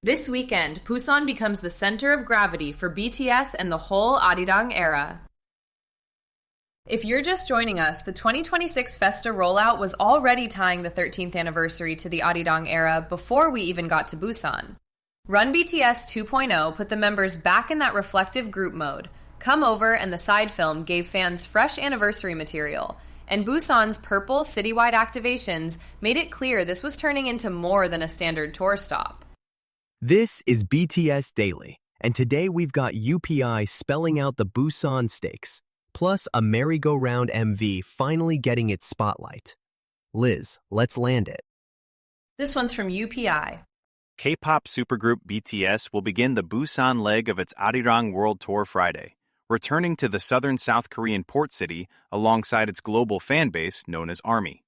This weekend, Busan becomes the center of gravity for BTS and the whole ARIRANG era. If you're just joining us, the 2026 FESTA rollout was already tying the 13th anniversary to the ARIRANG era before we even got to Busan. Run BTS 2.0 put the members back in that reflective group mode. Come Over and the side film gave fans fresh anniversary material, and Busan's purple citywide activations made it clear this was turning into more than a standard tour stop. This is BTS Daily, and today we've got UPI spelling out the Busan stakes, plus a merry-go-round MV finally getting its spotlight. Liz, let's land it. This one's from UPI. K-pop supergroup BTS will begin the Busan leg of its ARIRANG World Tour Friday, returning to the southern South Korean port city alongside its global fan base known as ARMY.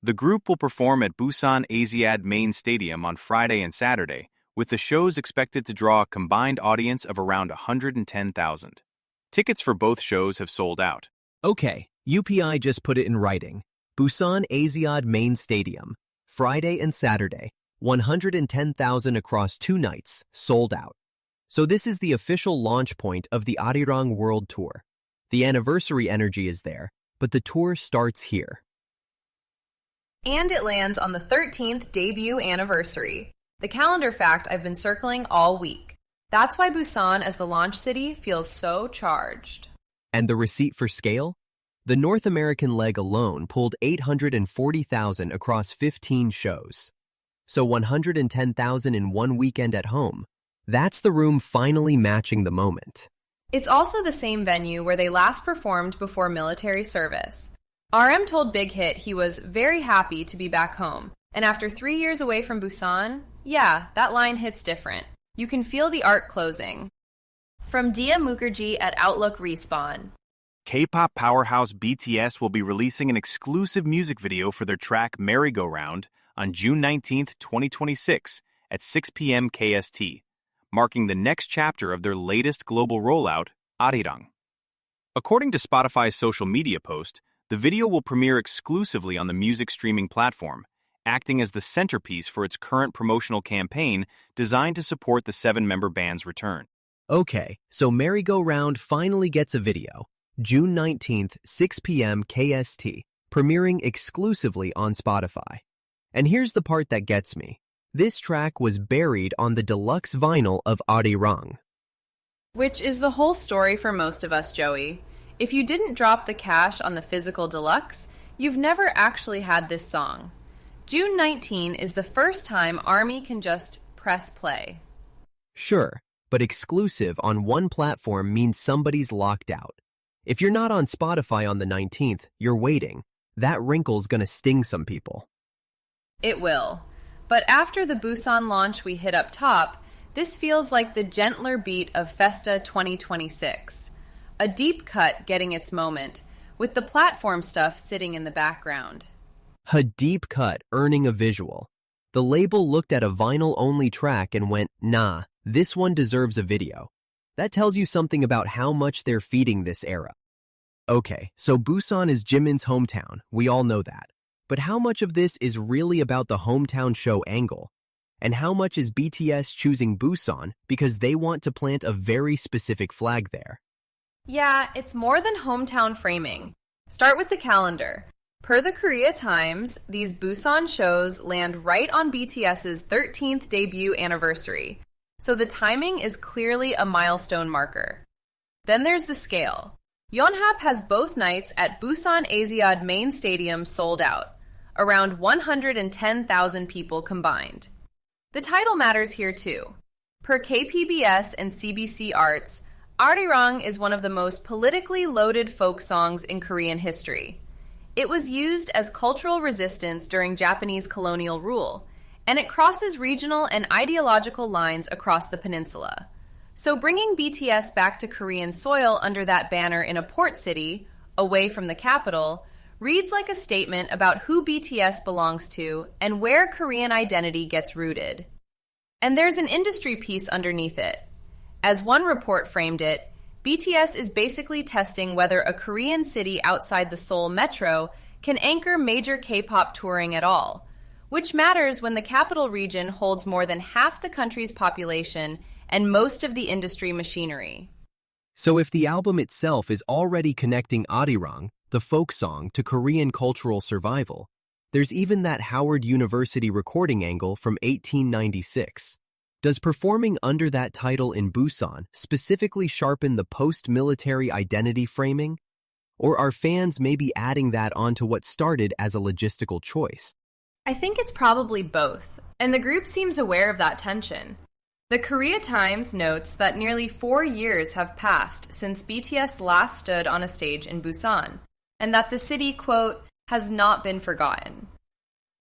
The group will perform at Busan Asiad Main Stadium on Friday and Saturday, with the shows expected to draw a combined audience of around 110,000. Tickets for both shows have sold out. Okay, UPI just put it in writing. Busan Asiad Main Stadium, Friday and Saturday, 110,000 across 2 nights, sold out. So this is the official launch point of the ARIRANG World Tour. The anniversary energy is there, but the tour starts here. And it lands on the 13th debut anniversary. The calendar fact I've been circling all week. That's why Busan as the launch city feels so charged. And the receipt for scale? The North American leg alone pulled 840,000 across 15 shows. So 110,000 in one weekend at home. That's the room finally matching the moment. It's also the same venue where they last performed before military service. RM told Big Hit he was very happy to be back home. And after 3 years away from Busan, yeah, that line hits different. You can feel the arc closing. From Dia Mukherjee at Outlook Respawn. K-pop powerhouse BTS will be releasing an exclusive music video for their track Merry-Go-Round on June 19, 2026 at 6 p.m. KST, marking the next chapter of their latest global rollout, ARIRANG. According to Spotify's social media post, the video will premiere exclusively on the music streaming platform, acting as the centerpiece for its current promotional campaign designed to support the 7-member band's return. Okay, so Merry-Go-Round finally gets a video, June 19th, 6 p.m. KST, premiering exclusively on Spotify. And here's the part that gets me. This track was buried on the deluxe vinyl of ARIRANG. Which is the whole story for most of us, Joey. If you didn't drop the cash on the physical deluxe, you've never actually had this song. June 19 is the first time ARMY can just press play. Sure, but exclusive on one platform means somebody's locked out. If you're not on Spotify on the 19th, you're waiting. That wrinkle's gonna sting some people. It will. But after the Busan launch we hit up top, this feels like the gentler beat of FESTA 2026. A deep cut getting its moment, with the platform stuff sitting in the background. A deep cut earning a visual. The label looked at a vinyl-only track and went, nah, this one deserves a video. That tells you something about how much they're feeding this era. Okay, so Busan is Jimin's hometown, we all know that. But how much of this is really about the hometown show angle? And how much is BTS choosing Busan because they want to plant a very specific flag there? Yeah, it's more than hometown framing. Start with the calendar. Per the Korea Times, these Busan shows land right on BTS's 13th debut anniversary. So the timing is clearly a milestone marker. Then there's the scale. Yonhap has both nights at Busan Asiad Main Stadium sold out. Around 110,000 people combined. The title matters here too. Per KPBS and CBC Arts, ARIRANG is one of the most politically loaded folk songs in Korean history. It was used as cultural resistance during Japanese colonial rule, and it crosses regional and ideological lines across the peninsula. So bringing BTS back to Korean soil under that banner in a port city, away from the capital, reads like a statement about who BTS belongs to and where Korean identity gets rooted. And there's an industry piece underneath it. As one report framed it, BTS is basically testing whether a Korean city outside the Seoul metro can anchor major K-pop touring at all, which matters when the capital region holds more than half the country's population and most of the industry machinery. So if the album itself is already connecting ARIRANG, the folk song, to Korean cultural survival, there's even that Howard University recording angle from 1896. Does performing under that title in Busan specifically sharpen the post-military identity framing? Or are fans maybe adding that onto what started as a logistical choice? I think it's probably both, and the group seems aware of that tension. The Korea Times notes that nearly 4 years have passed since BTS last stood on a stage in Busan, and that the city, quote, has not been forgotten.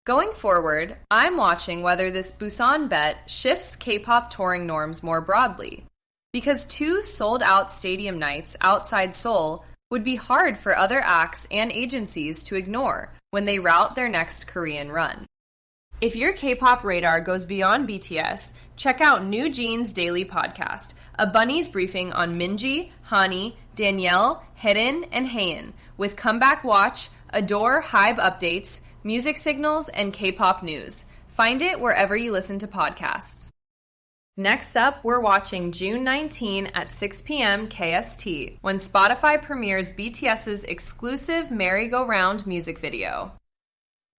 Going forward, I'm watching whether this Busan bet shifts K-pop touring norms more broadly, because 2 sold-out stadium nights outside Seoul would be hard for other acts and agencies to ignore when they route their next Korean run. If your K-pop radar goes beyond BTS, check out New Jeans Daily Podcast, a bunnies briefing on Minji, Hani, Danielle, Hidden, and Haein, with Comeback Watch, Adore, Hybe updates, music signals, and K-pop news. Find it wherever you listen to podcasts. Next up, we're watching June 19 at 6 p.m. KST, when Spotify premieres BTS's exclusive Merry-Go-Round music video.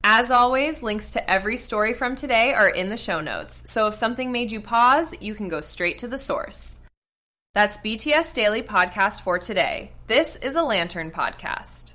As always, links to every story from today are in the show notes, so if something made you pause, you can go straight to the source. That's BTS Daily Podcast for today. This is a Lantern Podcast.